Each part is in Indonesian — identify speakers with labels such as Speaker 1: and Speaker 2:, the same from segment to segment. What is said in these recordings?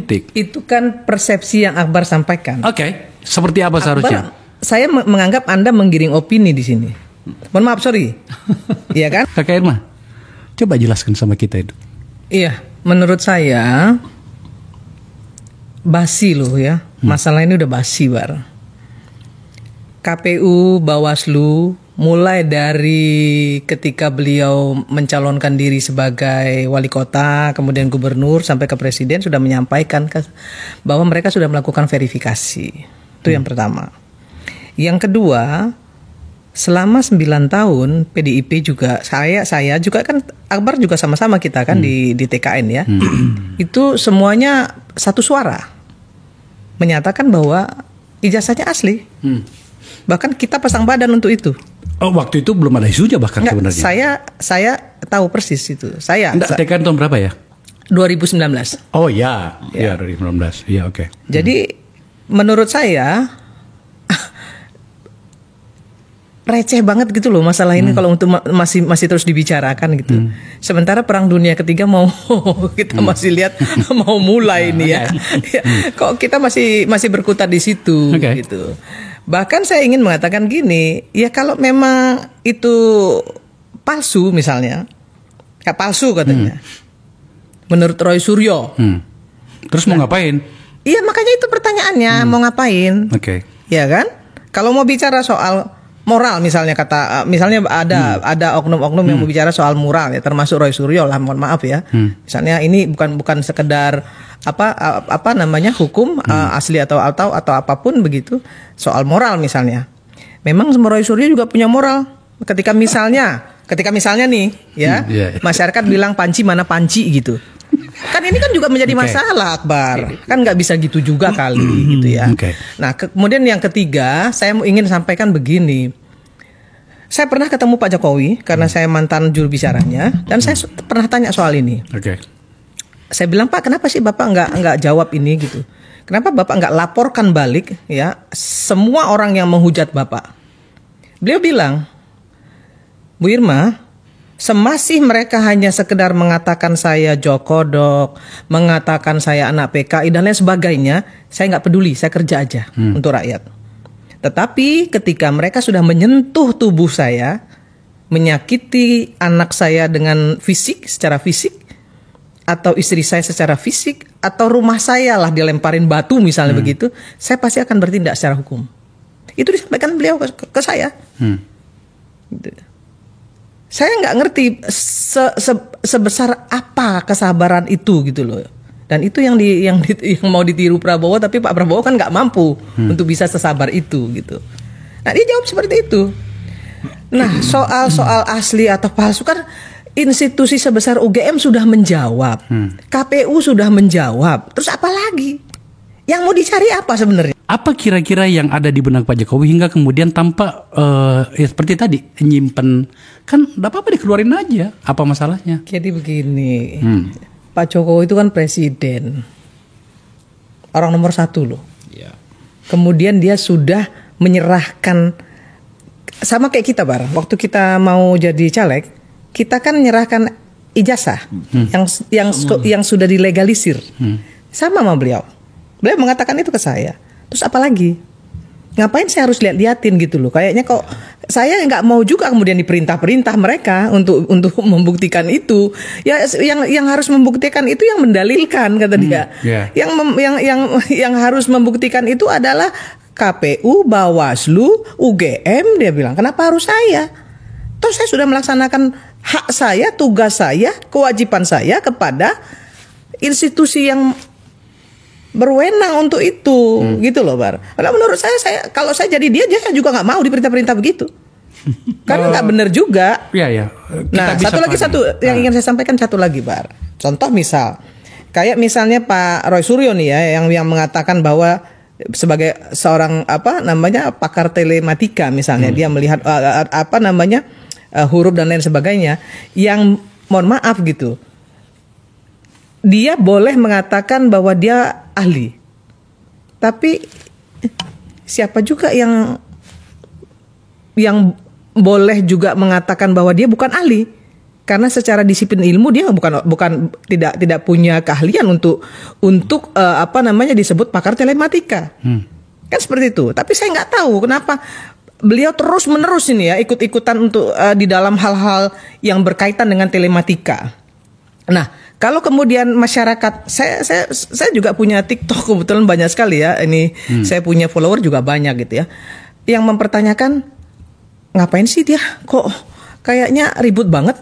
Speaker 1: politik.
Speaker 2: Itu kan persepsi yang Akbar sampaikan.
Speaker 1: Oke, seperti apa seharusnya?
Speaker 2: Saya menganggap Anda menggiring opini di sini. Mohon maaf, sorry. Iya kan?
Speaker 1: Kakak Irma, coba jelaskan sama kita itu.
Speaker 2: Iya, menurut saya basi loh ya. Masalah ini udah basi, Bar. KPU, Bawaslu, mulai dari ketika beliau mencalonkan diri sebagai wali kota, kemudian gubernur, sampai ke presiden sudah menyampaikan bahwa mereka sudah melakukan verifikasi. Itu yang pertama. Yang kedua, selama 9 tahun PDIP juga, saya juga kan, Akbar juga sama-sama kita kan di TKN ya. Itu semuanya satu suara menyatakan bahwa ijazahnya asli. Bahkan kita pasang badan untuk itu.
Speaker 1: Oh, waktu itu belum ada isunya bahkan sebenarnya.
Speaker 2: Saya tahu persis itu.
Speaker 1: TKN tahun berapa ya?
Speaker 2: 2019.
Speaker 1: Oh ya, 2019. Iya, oke.
Speaker 2: Jadi menurut saya receh banget gitu loh masalah ini kalau untuk masih terus dibicarakan gitu. Sementara Perang Dunia Ketiga kita masih lihat mau mulai ini ya. Kok kita masih berkutat di situ gitu. Bahkan saya ingin mengatakan gini, ya kalau memang itu palsu misalnya, kayak palsu katanya, menurut Roy Suryo.
Speaker 1: Terus mau ngapain?
Speaker 2: Iya, makanya itu pertanyaannya, mau ngapain? Ya kan? Kalau mau bicara soal moral misalnya misalnya ada oknum-oknum yang mau bicara soal moral ya, termasuk Roy Suryo lah, mohon maaf ya. Misalnya ini bukan sekedar apa namanya hukum asli atau apapun begitu, soal moral misalnya. Memang Roy Suryo juga punya moral. Ketika misalnya nih ya, masyarakat bilang panci mana panci gitu. Kan ini kan juga menjadi masalah, Akbar. Kan nggak bisa gitu juga kali gitu ya. Nah, kemudian yang ketiga, saya ingin sampaikan begini. Saya pernah ketemu Pak Jokowi karena saya mantan juru bicaranya, dan saya pernah tanya soal ini. Saya bilang, Pak, kenapa sih Bapak nggak jawab ini gitu? Kenapa Bapak nggak laporkan balik ya semua orang yang menghujat Bapak? Beliau bilang, Bu Irma, semasih mereka hanya sekedar mengatakan saya jokodok, mengatakan saya anak PKI dan lain sebagainya, saya nggak peduli, saya kerja aja untuk rakyat. Tetapi ketika mereka sudah menyentuh tubuh saya, menyakiti anak saya dengan secara fisik, atau istri saya secara fisik, atau rumah saya lah dilemparin batu misalnya begitu, saya pasti akan bertindak secara hukum. Itu disampaikan beliau ke saya. Gitu. Saya nggak ngerti sebesar apa kesabaran itu gitu loh. Dan itu yang mau ditiru Prabowo, tapi Pak Prabowo kan nggak mampu untuk bisa sesabar itu gitu. Nah, dia jawab seperti itu. Nah, soal asli atau palsu kan institusi sebesar UGM sudah menjawab, KPU sudah menjawab. Terus apa lagi? Yang mau dicari apa sebenarnya?
Speaker 1: Apa kira-kira yang ada di benak Pak Jokowi hingga kemudian tampak seperti tadi nyimpen, kan nggak apa-apa dikeluarin aja, apa masalahnya?
Speaker 2: Jadi begini, Pak Jokowi itu kan presiden, orang nomor 1 loh. Kemudian dia sudah menyerahkan, sama kayak kita Bar, waktu kita mau jadi caleg, kita kan menyerahkan ijazah yang sudah dilegalisir, sama beliau. Beliau mengatakan itu ke saya. Terus apa lagi? Ngapain saya harus liatin gitu loh? Kayaknya kok saya nggak mau juga kemudian diperintah mereka untuk membuktikan itu. Ya, yang harus membuktikan itu yang mendalilkan, kata dia. Yang harus membuktikan itu adalah KPU, Bawaslu, UGM, dia bilang. Kenapa harus saya? Toh saya sudah melaksanakan hak saya, tugas saya, kewajiban saya kepada institusi yang berwenang untuk itu, gitu loh Bar. Karena menurut saya kalau saya jadi dia juga nggak mau diperintah-perintah begitu, karena nggak benar juga. Nah, satu yang ingin saya sampaikan satu lagi Bar. Contoh kayak misalnya Pak Roy Suryo nih ya, yang mengatakan bahwa sebagai seorang pakar telematika misalnya, dia melihat huruf dan lain sebagainya, yang mohon maaf gitu. Dia boleh mengatakan bahwa dia ahli, tapi siapa juga yang boleh juga mengatakan bahwa dia bukan ahli? Karena secara disiplin ilmu dia bukan tidak punya keahlian untuk disebut pakar telematika. Kan seperti itu. Tapi saya nggak tahu kenapa beliau terus menerus ini ya ikut-ikutan untuk di dalam hal-hal yang berkaitan dengan telematika. Nah, kalau kemudian masyarakat, saya juga punya TikTok kebetulan banyak sekali ya. Ini saya punya follower juga banyak gitu ya, yang mempertanyakan ngapain sih dia kok kayaknya ribut banget,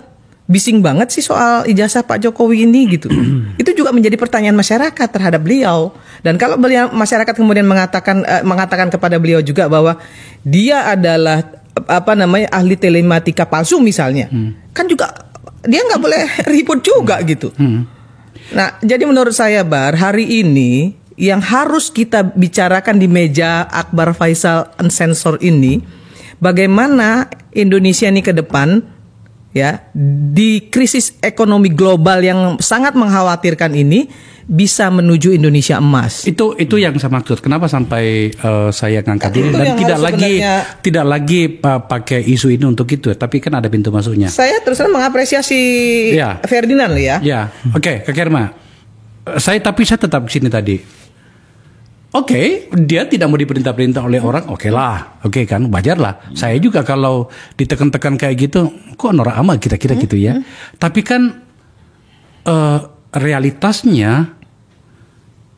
Speaker 2: bising banget sih soal ijazah Pak Jokowi ini gitu. Itu juga menjadi pertanyaan masyarakat terhadap beliau. Dan kalau masyarakat kemudian mengatakan kepada beliau juga bahwa dia adalah ahli telematika palsu misalnya, kan juga dia nggak boleh ribut juga gitu. Nah, jadi menurut saya hari ini yang harus kita bicarakan di meja Akbar Faisal Unsensor ini, bagaimana Indonesia ini ke depan ya di krisis ekonomi global yang sangat mengkhawatirkan ini bisa menuju Indonesia emas.
Speaker 1: Itu yang saya maksud. Kenapa sampai saya ngangkat ini dan tidak lagi pakai isu ini untuk itu, tapi kan ada pintu masuknya.
Speaker 2: Saya terus terang mengapresiasi Ferdinand ya.
Speaker 1: Ya, oke, Kak Kerma. Saya tetap di sini tadi. Oke, dia tidak mau diperintah-perintah oleh orang, oke kan, wajar lah. Saya juga kalau ditekan-tekan kayak gitu, kok norak amat kira-kira gitu ya. Tapi kan realitasnya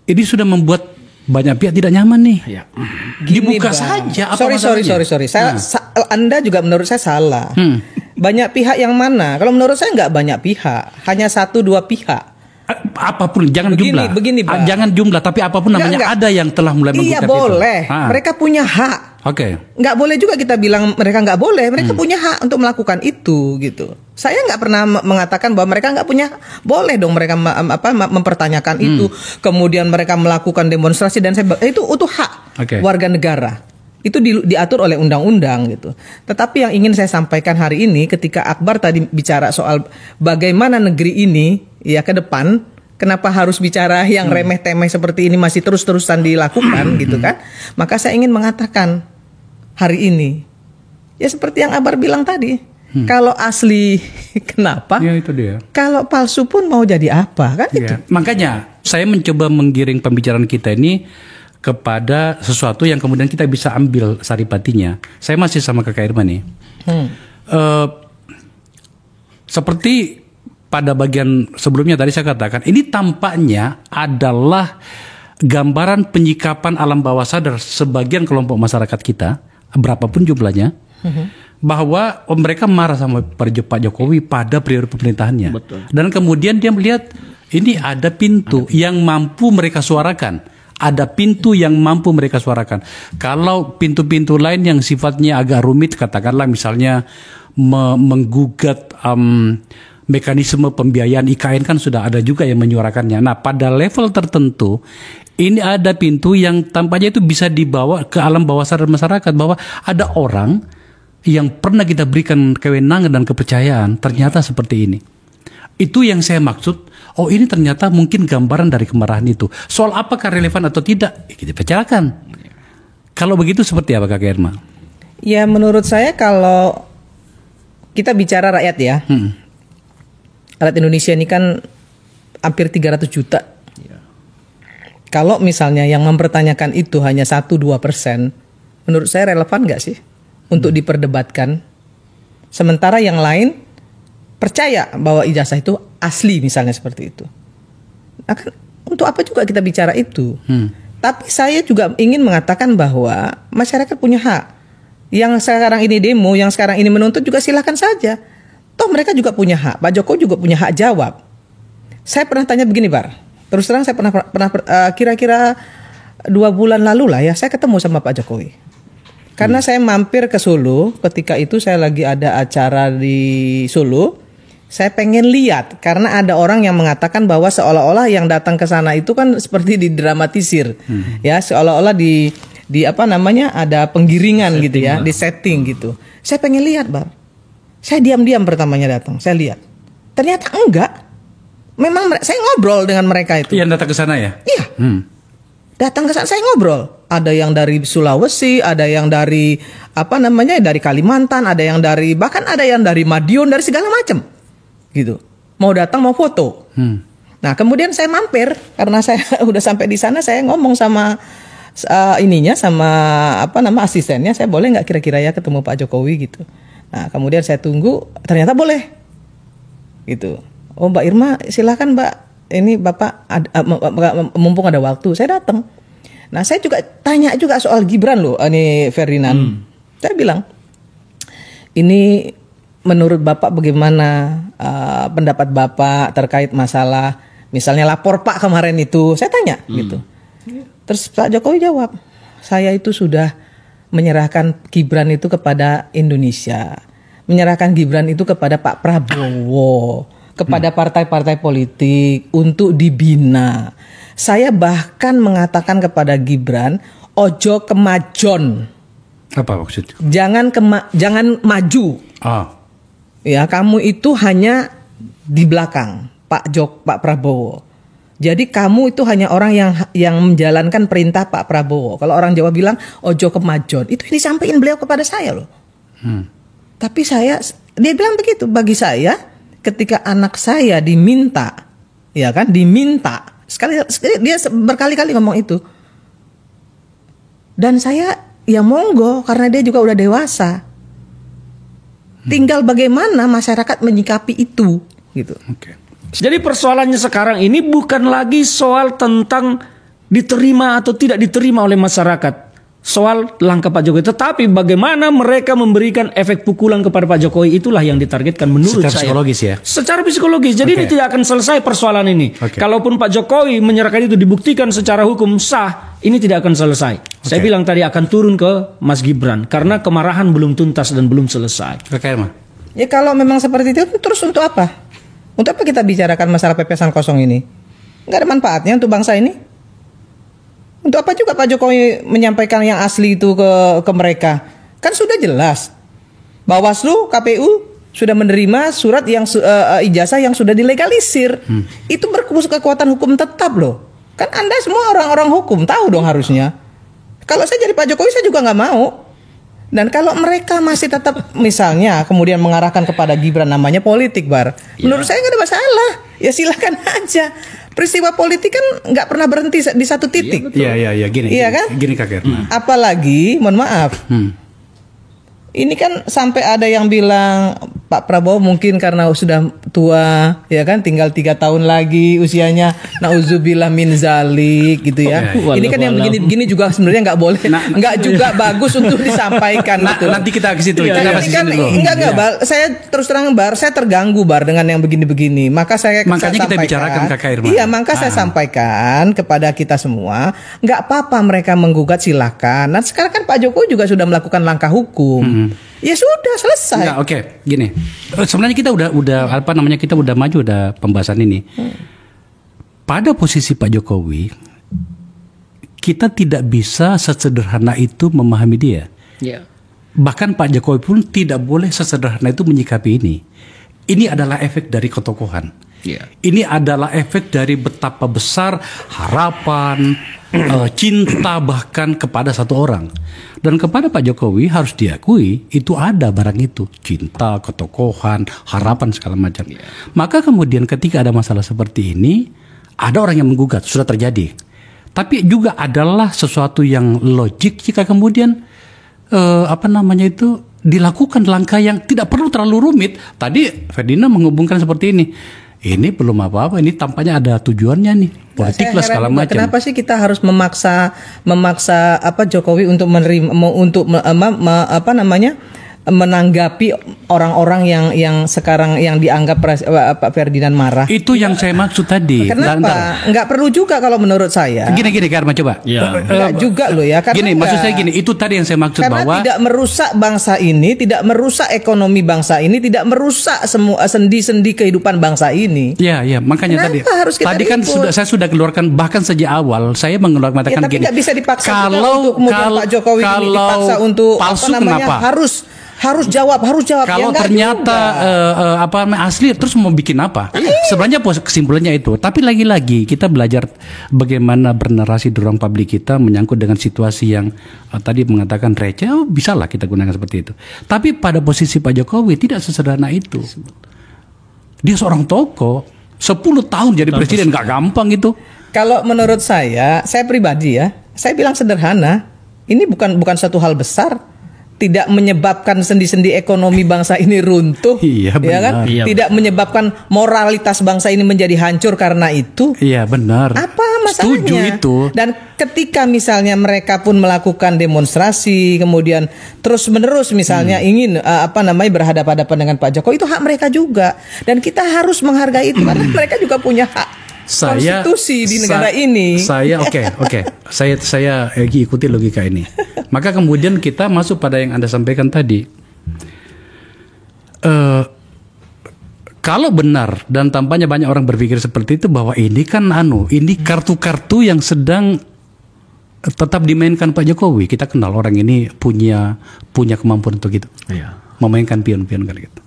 Speaker 1: ini sudah membuat banyak pihak tidak nyaman nih. Ya. Dibuka saja.
Speaker 2: Sorry. Anda juga menurut saya salah. Banyak pihak yang mana? Kalau menurut saya nggak banyak pihak, hanya 1-2 pihak.
Speaker 1: Apapun, jangan jumlah. Jangan jumlah, tapi apapun namanya ada yang telah mulai membuka itu.
Speaker 2: Iya boleh. Mereka punya hak.
Speaker 1: Oke.
Speaker 2: Nggak boleh juga kita bilang mereka nggak boleh. Mereka punya hak untuk melakukan itu gitu. Saya nggak pernah mengatakan bahwa mereka nggak punya. Boleh dong mereka mempertanyakan itu. Kemudian mereka melakukan demonstrasi dan itu hak warga negara. Itu diatur oleh undang-undang gitu. Tetapi yang ingin saya sampaikan hari ini ketika Akbar tadi bicara soal bagaimana negeri ini ya ke depan, kenapa harus bicara yang remeh-temeh seperti ini masih terus-terusan dilakukan gitu kan? Maka saya ingin mengatakan hari ini ya seperti yang Akbar bilang tadi. Kalau asli kenapa?
Speaker 1: Ya itu dia.
Speaker 2: Kalau palsu pun mau jadi apa kan itu.
Speaker 1: Makanya saya mencoba menggiring pembicaraan kita ini kepada sesuatu yang kemudian kita bisa ambil saripatinya. Saya masih sama Kak Irma nih. Seperti pada bagian sebelumnya tadi saya katakan, ini tampaknya adalah gambaran penyikapan alam bawah sadar sebagian kelompok masyarakat kita, berapapun jumlahnya, bahwa mereka marah sama Pak Jokowi pada periode pemerintahannya. Betul. Dan kemudian dia melihat ini ada pintu yang mampu mereka suarakan. Ada pintu yang mampu mereka suarakan. Kalau pintu-pintu lain yang sifatnya agak rumit, katakanlah misalnya menggugat mekanisme pembiayaan IKN kan sudah ada juga yang menyuarakannya. Nah, pada level tertentu ini ada pintu yang tampaknya itu bisa dibawa ke alam bawah sadar masyarakat bahwa ada orang yang pernah kita berikan kewenangan dan kepercayaan ternyata seperti ini. Itu yang saya maksud. Oh, ini ternyata mungkin gambaran dari kemarahan itu. Soal apakah relevan atau tidak, kita bicarakan. Kalau begitu seperti apa Kak Irma?
Speaker 2: Ya menurut saya kalau kita bicara rakyat ya, rakyat Indonesia ini kan hampir 300 juta. Kalau misalnya yang mempertanyakan itu hanya 1-2%, menurut saya relevan nggak sih untuk diperdebatkan? Sementara yang lain percaya bahwa ijazah itu asli misalnya seperti itu. Nah, kan, untuk apa juga kita bicara itu? Tapi saya juga ingin mengatakan bahwa masyarakat punya hak. Yang sekarang ini demo, yang sekarang ini menuntut juga silakan saja. Toh mereka juga punya hak. Pak Jokowi juga punya hak jawab. Saya pernah tanya begini, Bar. Terus terang saya pernah kira-kira 2 bulan lalu lah ya, saya ketemu sama Pak Jokowi. Karena saya mampir ke Solo, ketika itu saya lagi ada acara di Solo. Saya pengen lihat karena ada orang yang mengatakan bahwa seolah-olah yang datang ke sana itu kan seperti didramatisir. Ya, seolah-olah di ada penggiringan setting gitu ya, di setting gitu. Saya pengen lihat, Bar. Saya diam-diam pertamanya datang, saya lihat. Ternyata enggak. Memang saya ngobrol dengan mereka itu.
Speaker 1: Yang datang ke sana ya?
Speaker 2: Iya. Datang ke sana saya ngobrol. Ada yang dari Sulawesi, ada yang dari dari Kalimantan, ada yang dari bahkan ada yang dari Madiun, dari segala macam. gitu. Mau datang mau foto. Nah kemudian saya mampir karena saya udah sampai di sana, saya ngomong sama sama asistennya, saya boleh nggak kira-kira ya ketemu Pak Jokowi gitu. Nah kemudian saya tunggu, ternyata boleh gitu. Oh Mbak Irma silakan Mbak, ini Bapak mumpung ada waktu, saya datang. Nah saya juga tanya juga soal Gibran loh, ini Ferdinand. Saya bilang, ini menurut Bapak bagaimana pendapat Bapak terkait masalah misalnya lapor Pak kemarin itu, saya tanya gitu. Terus Pak Jokowi jawab, saya itu sudah menyerahkan Gibran itu kepada Indonesia, menyerahkan Gibran itu kepada Pak Prabowo, kepada partai-partai politik untuk dibina. Saya bahkan mengatakan kepada Gibran, ojo kemajon.
Speaker 1: Apa maksudnya?
Speaker 2: Jangan maju. Ya, kamu itu hanya di belakang Pak Prabowo. Jadi kamu itu hanya orang yang menjalankan perintah Pak Prabowo. Kalau orang Jawa bilang ojo kemajon, itu disampaikan beliau kepada saya loh. Tapi dia bilang begitu. Bagi saya, ketika anak saya diminta, ya kan, sekali dia berkali-kali ngomong itu. Dan saya ya monggo, karena dia juga udah dewasa. Tinggal bagaimana masyarakat menyikapi itu, gitu.
Speaker 3: Jadi persoalannya sekarang ini bukan lagi soal tentang diterima atau tidak diterima oleh masyarakat, soal langkah Pak Jokowi, tetapi bagaimana mereka memberikan efek pukulan kepada Pak Jokowi, itulah yang ditargetkan menurut
Speaker 1: secara
Speaker 3: saya.
Speaker 1: Psikologis ya.
Speaker 3: Secara psikologis. Jadi ini tidak akan selesai persoalan ini. Kalaupun Pak Jokowi menyerahkan itu dibuktikan secara hukum sah, ini tidak akan selesai. Saya bilang tadi akan turun ke Mas Gibran karena kemarahan belum tuntas dan belum selesai.
Speaker 2: Ya kalau memang seperti itu, terus untuk apa? Untuk apa kita bicarakan masalah pepesan kosong ini? Nggak ada manfaatnya untuk bangsa ini. Untuk apa juga Pak Jokowi menyampaikan yang asli itu ke mereka? Kan sudah jelas. Bawaslu, KPU sudah menerima surat yang ijazah yang sudah dilegalisir. Itu berkekuatan hukum tetap loh. Kan Anda semua orang-orang hukum, tahu dong harusnya. Kalau saya jadi Pak Jokowi, saya juga nggak mau. Dan kalau mereka masih tetap misalnya kemudian mengarahkan kepada Gibran, namanya politik, Bar. Menurut saya nggak ada masalah. Ya silakan aja. Peristiwa politik kan nggak pernah berhenti di satu titik.
Speaker 1: Iya, gini. Iya kan? Gini Kak.
Speaker 2: Apalagi, mohon maaf. Ini kan sampai ada yang bilang Pak Prabowo mungkin karena sudah tua, ya kan, tinggal 3 tahun lagi usianya, nauzubillah min zalik gitu ya. Ini kan yang begini-begini juga sebenarnya nggak boleh, nggak juga bagus untuk disampaikan gitu.
Speaker 1: Nanti kita ke situ.
Speaker 2: Enggak, Bar. Saya terus terang, Bar, saya terganggu, Bar, dengan yang begini-begini. Makanya kita bicarakan Kakak Irma. Iya, maka saya sampaikan kepada kita semua, nggak apa-apa mereka menggugat, silakan. Nah sekarang kan Pak Jokowi juga sudah melakukan langkah hukum. Ya sudah selesai.
Speaker 1: Gini. Sebenarnya kita kita udah maju pembahasan ini. Pada posisi Pak Jokowi, kita tidak bisa sesederhana itu memahami dia. Bahkan Pak Jokowi pun tidak boleh sesederhana itu menyikapi ini. Ini adalah efek dari ketokohan. Ini adalah efek dari betapa besar harapan, cinta bahkan kepada satu orang. Dan kepada Pak Jokowi harus diakui itu ada barang itu, cinta, ketokohan, harapan segala macam. Maka kemudian ketika ada masalah seperti ini, ada orang yang menggugat, sudah terjadi. Tapi juga adalah sesuatu yang logik jika kemudian dilakukan langkah yang tidak perlu terlalu rumit. Tadi Ferdinand menghubungkan seperti ini. Ini belum apa-apa, ini tampaknya ada tujuannya nih, politik lah segala macam.
Speaker 2: Kenapa sih kita harus memaksa Jokowi untuk menerima, menanggapi orang-orang yang sekarang yang dianggap Pak Ferdinand marah?
Speaker 1: Itu yang saya maksud tadi.
Speaker 2: Kenapa? Nggak perlu juga kalau menurut saya.
Speaker 1: Gini Karma, coba.
Speaker 2: Nggak juga loh ya.
Speaker 1: Gini, maksud saya gini, itu tadi yang saya maksud
Speaker 2: karena
Speaker 1: bahwa
Speaker 2: tidak merusak bangsa ini, tidak merusak ekonomi bangsa ini, tidak merusak semua sendi-sendi kehidupan bangsa ini.
Speaker 1: Iya, makanya tadi kan saya sudah keluarkan bahkan sejak awal saya mengatakan
Speaker 2: tapi
Speaker 1: gini.
Speaker 2: Tidak bisa dipaksa kalau Pak Jokowi dipaksa untuk
Speaker 1: palsu, kenapa?
Speaker 2: Harus jawab.
Speaker 1: Kalau ternyata asli terus mau bikin apa? Sebenarnya kesimpulannya itu. Tapi lagi-lagi kita belajar bagaimana bernarasi di ruang publik kita menyangkut dengan situasi yang tadi mengatakan receh. Bisa lah kita gunakan seperti itu. Tapi pada posisi Pak Jokowi tidak sesederhana itu. Dia seorang tokoh, 10 tahun jadi presiden gak gampang itu.
Speaker 2: Kalau menurut saya pribadi ya, saya bilang sederhana. Ini bukan satu hal besar. Tidak menyebabkan sendi-sendi ekonomi bangsa ini runtuh,
Speaker 1: iya, benar.
Speaker 2: Ya kan?
Speaker 3: Iya,
Speaker 2: tidak menyebabkan moralitas bangsa ini menjadi hancur karena itu.
Speaker 1: Iya benar.
Speaker 2: Apa masalahnya?
Speaker 1: Setuju itu.
Speaker 2: Dan ketika misalnya mereka pun melakukan demonstrasi, kemudian terus-menerus misalnya ingin berhadapan-hadapan dengan Pak Jokowi, itu hak mereka juga. Dan kita harus menghargai itu karena mereka juga punya hak. Konstitusi di negara ini.
Speaker 1: Oke. Saya ikuti logika ini. Maka kemudian kita masuk pada yang Anda sampaikan tadi. Kalau benar dan tampaknya banyak orang berpikir seperti itu, bahwa ini kan ini kartu-kartu yang sedang tetap dimainkan Pak Jokowi. Kita kenal orang ini punya kemampuan untuk itu.
Speaker 3: Iya.
Speaker 1: Memainkan pion-pion kan gitu.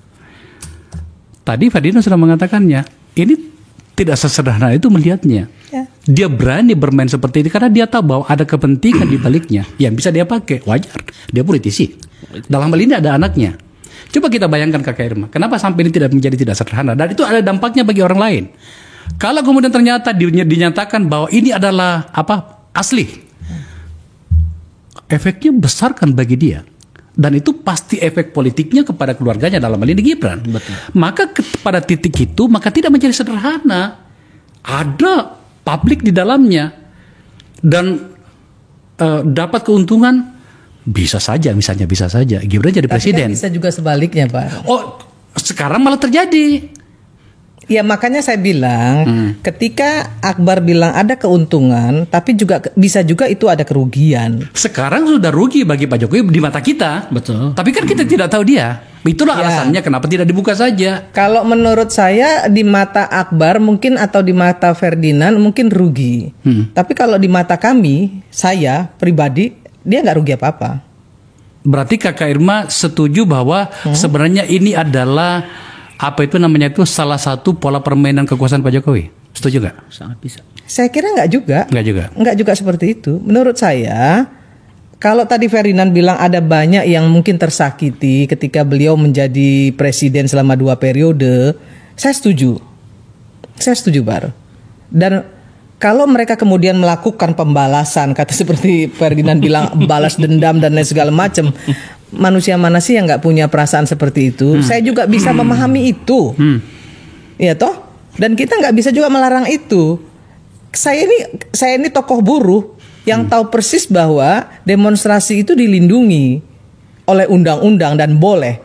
Speaker 1: Tadi Ferdinand sudah mengatakannya. Ini tidak sesederhana itu melihatnya. Ya. Dia berani bermain seperti itu karena dia tahu bahwa ada kepentingan di baliknya yang bisa dia pakai. Wajar, dia politisi. Dalam hal ini ada anaknya. Coba kita bayangkan Kakak Irma, kenapa sampai ini tidak sederhana, dan itu ada dampaknya bagi orang lain. Kalau kemudian ternyata dinyatakan bahwa ini adalah asli, efeknya besar kan bagi dia. Dan itu pasti efek politiknya kepada keluarganya, dalam hal ini Gibran.
Speaker 3: Betul.
Speaker 1: Maka pada titik itu maka tidak menjadi sederhana. Ada publik di dalamnya dan dapat keuntungan, bisa saja Gibran jadi presiden.
Speaker 2: Tapi kan bisa juga sebaliknya, Pak.
Speaker 1: Oh, sekarang malah terjadi.
Speaker 2: Ya makanya saya bilang ketika Akbar bilang ada keuntungan, tapi juga bisa juga itu ada kerugian.
Speaker 1: Sekarang sudah rugi bagi Pak Jokowi di mata kita.
Speaker 3: Betul.
Speaker 1: Tapi kan kita tidak tahu dia. Itulah alasannya kenapa tidak dibuka saja.
Speaker 2: Kalau menurut saya di mata Akbar mungkin atau di mata Ferdinand mungkin rugi. Tapi kalau di mata kami, saya pribadi, dia nggak rugi apa-apa.
Speaker 1: Berarti Kakak Irma setuju bahwa sebenarnya ini adalah salah satu pola permainan kekuasaan Pak Jokowi. Setuju nggak?
Speaker 3: Sangat bisa.
Speaker 2: Saya kira nggak juga. Nggak juga seperti itu. Menurut saya, kalau tadi Ferdinand bilang ada banyak yang mungkin tersakiti ketika beliau menjadi presiden selama 2 periode, saya setuju. Bar. Dan kalau mereka kemudian melakukan pembalasan, kata seperti Ferdinand bilang, balas dendam dan lain segala macam, manusia mana sih yang nggak punya perasaan seperti itu? Saya juga bisa memahami itu, ya toh. Dan kita nggak bisa juga melarang itu. Saya ini tokoh buruh yang tahu persis bahwa demonstrasi itu dilindungi oleh undang-undang dan boleh.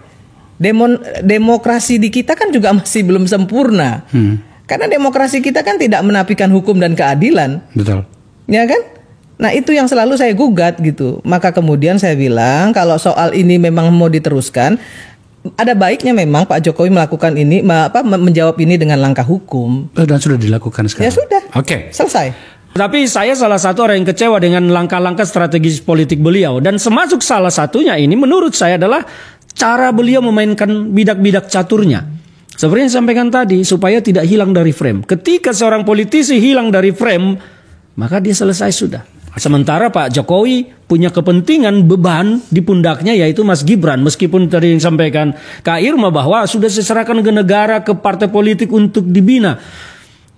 Speaker 2: Demokrasi di kita kan juga masih belum sempurna. Karena demokrasi kita kan tidak menafikan hukum dan keadilan.
Speaker 1: Betul.
Speaker 2: Ya kan? Nah itu yang selalu saya gugat gitu. Maka kemudian saya bilang kalau soal ini memang mau diteruskan, ada baiknya memang Pak Jokowi melakukan ini, menjawab ini dengan langkah hukum.
Speaker 1: Dan sudah dilakukan sekarang.
Speaker 2: Ya sudah.
Speaker 1: Oke.
Speaker 2: Selesai.
Speaker 3: Tapi saya salah satu orang yang kecewa dengan langkah-langkah strategis politik beliau. Dan termasuk salah satunya ini menurut saya adalah cara beliau memainkan bidak-bidak caturnya. Seperti yang disampaikan tadi, supaya tidak hilang dari frame. Ketika seorang politisi hilang dari frame, maka dia selesai sudah. Sementara Pak Jokowi punya kepentingan beban di pundaknya, yaitu Mas Gibran. Meskipun tadi yang disampaikan Kak Irma bahwa sudah diserahkan ke negara, ke partai politik untuk dibina.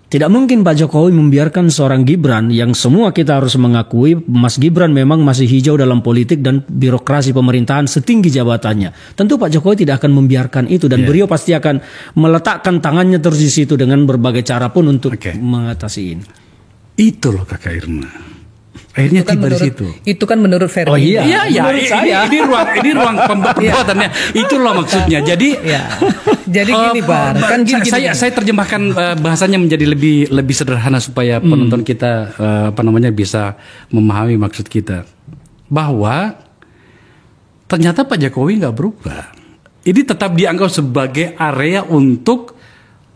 Speaker 3: Tidak mungkin Pak Jokowi membiarkan seorang Gibran yang semua kita harus mengakui Mas Gibran memang masih hijau dalam politik dan birokrasi pemerintahan setinggi jabatannya. Tentu Pak Jokowi tidak akan membiarkan itu dan beliau pasti akan meletakkan tangannya terus di situ dengan berbagai cara pun untuk mengatasi ini. Itu loh Kakak Irma. Akhirnya tiba di situ.
Speaker 2: Itu kan menurut Ferdinand.
Speaker 3: Oh iya.
Speaker 1: Menurut saya ini ruang pembuatannya. Itulah maksudnya. Jadi
Speaker 2: jadi gini Bar, kan gini.
Speaker 1: Saya terjemahkan bahasanya menjadi lebih sederhana supaya penonton kita bisa memahami maksud kita. Bahwa ternyata Pak Jokowi nggak berubah. Ini tetap dianggap sebagai area untuk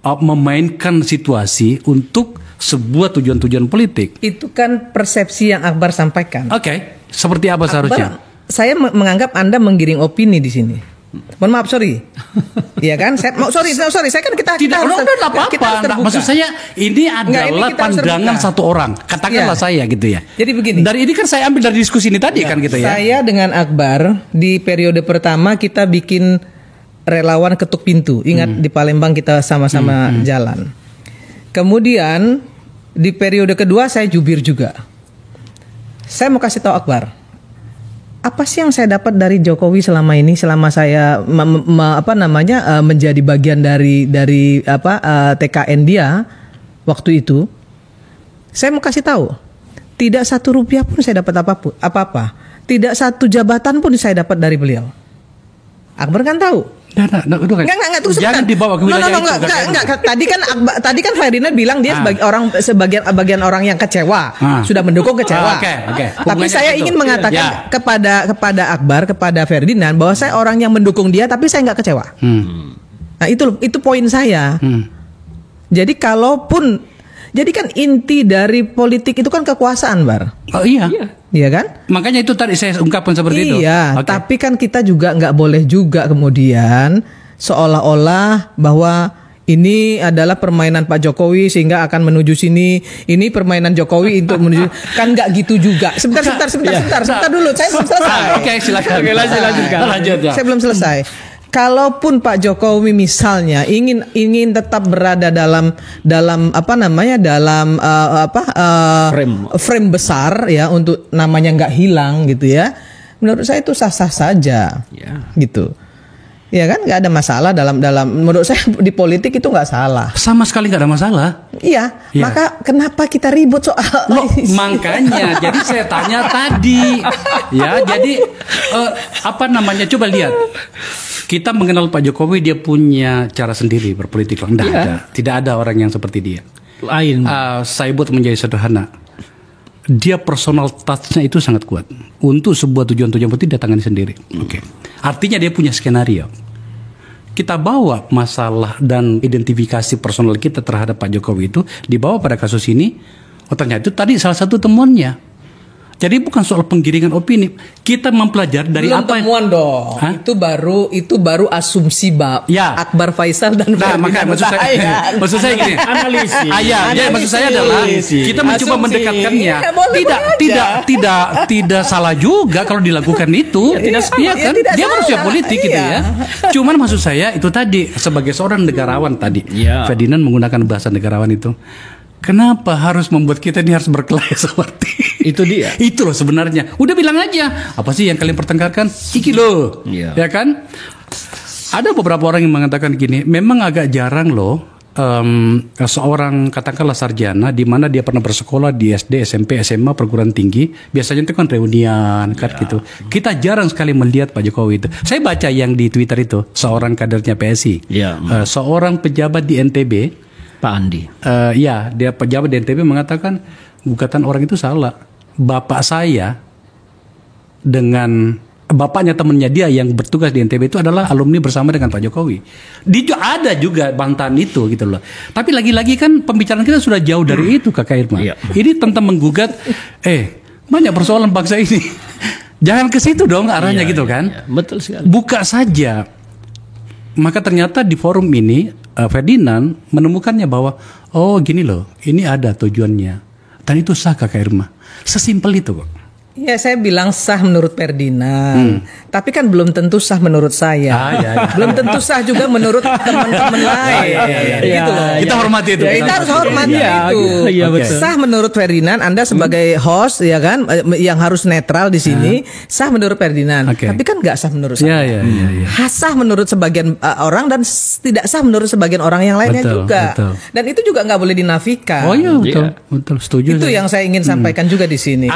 Speaker 1: memainkan situasi untuk sebuah tujuan-tujuan politik. Itu
Speaker 2: kan persepsi yang Akbar sampaikan.
Speaker 1: Oke. Seperti apa seharusnya?
Speaker 2: Saya menganggap Anda menggiring opini di sini. Mohon maaf, sorry. Iya kan? Sorry. Saya kan kita harus terbuka.
Speaker 1: Maksud saya ini adalah pandangan satu orang. Katakanlah saya gitu ya.
Speaker 2: Jadi begini.
Speaker 1: Dari ini kan saya ambil dari diskusi ini tadi kan gitu ya.
Speaker 2: Saya dengan Akbar di periode pertama kita bikin relawan ketuk pintu. Ingat di Palembang kita sama-sama jalan. Kemudian di periode kedua saya jubir juga. Saya mau kasih tahu Akbar, apa sih yang saya dapat dari Jokowi selama ini, selama saya menjadi bagian dari TKN dia waktu itu. Saya mau kasih tahu, tidak 1 rupiah pun saya dapat apa-apa. Tidak 1 jabatan pun saya dapat dari beliau. Akbar kan tahu.
Speaker 1: Enggak,
Speaker 2: tunggu
Speaker 1: jangan dibawa ke wilayah itu.
Speaker 2: Enggak. Tadi kan Ferdinand bilang dia sebagian orang yang kecewa, sudah mendukung kecewa.
Speaker 1: Oke.
Speaker 2: Tapi saya ingin mengatakan kepada Akbar, kepada Ferdinand bahwa saya orang yang mendukung dia, tapi saya nggak kecewa. Nah itu poin saya. Jadi jadi kan inti dari politik itu kan kekuasaan, Bar.
Speaker 1: Oh iya.
Speaker 2: Iya kan?
Speaker 1: Makanya itu tadi saya ungkapkan seperti itu.
Speaker 2: Iya, tapi kan kita juga nggak boleh juga kemudian seolah-olah bahwa ini adalah permainan Pak Jokowi sehingga akan menuju sini. Ini permainan Jokowi untuk menuju, kan nggak gitu juga. Sebentar dulu, saya belum selesai.
Speaker 1: Oke, silakan. Lanjut.
Speaker 2: Saya belum selesai. Kalaupun Pak Jokowi misalnya ingin tetap berada dalam frame besar ya, untuk namanya nggak hilang gitu ya, menurut saya itu sah-sah saja, gitu. Ya kan, nggak ada masalah dalam menurut saya di politik itu nggak salah.
Speaker 1: Sama sekali nggak ada masalah.
Speaker 2: Iya, maka kenapa kita ribut soal?
Speaker 1: Makanya, jadi saya tanya tadi, ya, jadi coba lihat. Kita mengenal Pak Jokowi, dia punya cara sendiri berpolitik. Tidak ada orang yang seperti dia.
Speaker 3: Lain.
Speaker 1: Saya buat menjadi sederhana. Dia personal touch-nya itu sangat kuat. Untuk sebuah tujuan-tujuan penting dia tangani sendiri. Oke. Artinya dia punya skenario. Kita bawa masalah dan identifikasi personal kita terhadap Pak Jokowi itu dibawa pada kasus ini. Ternyata itu tadi salah satu temuannya. Jadi bukan soal penggiringan opini. Kita mempelajari dari
Speaker 2: belum
Speaker 1: apa
Speaker 2: temuan dong. Hah? Itu baru asumsi Akbar Faisal dan
Speaker 1: Ferdinand. Maksud saya gini.
Speaker 3: Analisis.
Speaker 1: Maksud saya adalah kita mencoba mendekatkannya. Tidak salah juga kalau dilakukan itu. Dia manusia politik gitu ya. Cuman maksud saya itu tadi, sebagai seorang negarawan tadi, Ferdinand menggunakan bahasa negarawan itu. Kenapa harus membuat kita ini harus berkelahi seperti
Speaker 3: itu? Dia.
Speaker 1: Itu loh sebenarnya. Udah bilang aja, apa sih yang kalian pertengkarkan? Iki loh. Ya kan? Ada beberapa orang yang mengatakan gini, memang agak jarang loh seorang katakanlah sarjana di mana dia pernah bersekolah di SD, SMP, SMA, perguruan tinggi, biasanya itu kan reunian kan gitu. Kita jarang sekali melihat Pak Jokowi itu. Saya baca yang di Twitter itu, seorang kadernya PSI. Seorang pejabat di NTB,
Speaker 3: Pak Andi.
Speaker 1: Dia pejabat di NTB mengatakan gugatan orang itu salah. Bapak saya dengan bapaknya temannya dia yang bertugas di NTB itu adalah alumni bersama dengan Pak Jokowi. Ada juga bantahan itu gitu loh. Tapi lagi-lagi kan pembicaraan kita sudah jauh dari itu, Kakak Irma. Ini tentang menggugat banyak persoalan bangsa ini. Jangan ke situ dong arahnya gitu kan.
Speaker 3: Betul sekali.
Speaker 1: Buka saja. Maka ternyata di forum ini Ferdinand menemukannya bahwa gini loh, ini ada tujuannya. Dan itu sah, Kakak Irma. Sesimpel itu kok.
Speaker 2: Ya, saya bilang sah menurut Ferdinand, tapi kan belum tentu sah menurut saya. Belum tentu sah juga menurut teman-teman lain. Gitu loh.
Speaker 1: Kita hormati itu.
Speaker 2: Kita harus hormati itu. Sah menurut Ferdinand, Anda sebagai host ya kan, yang harus netral di sini, sah menurut Ferdinand. Tapi kan nggak sah menurut saya. Sah menurut sebagian orang dan tidak sah menurut sebagian orang yang lainnya juga. Dan itu juga nggak boleh dinafikan.
Speaker 1: Betul, setuju.
Speaker 2: Itu yang saya ingin sampaikan juga di sini.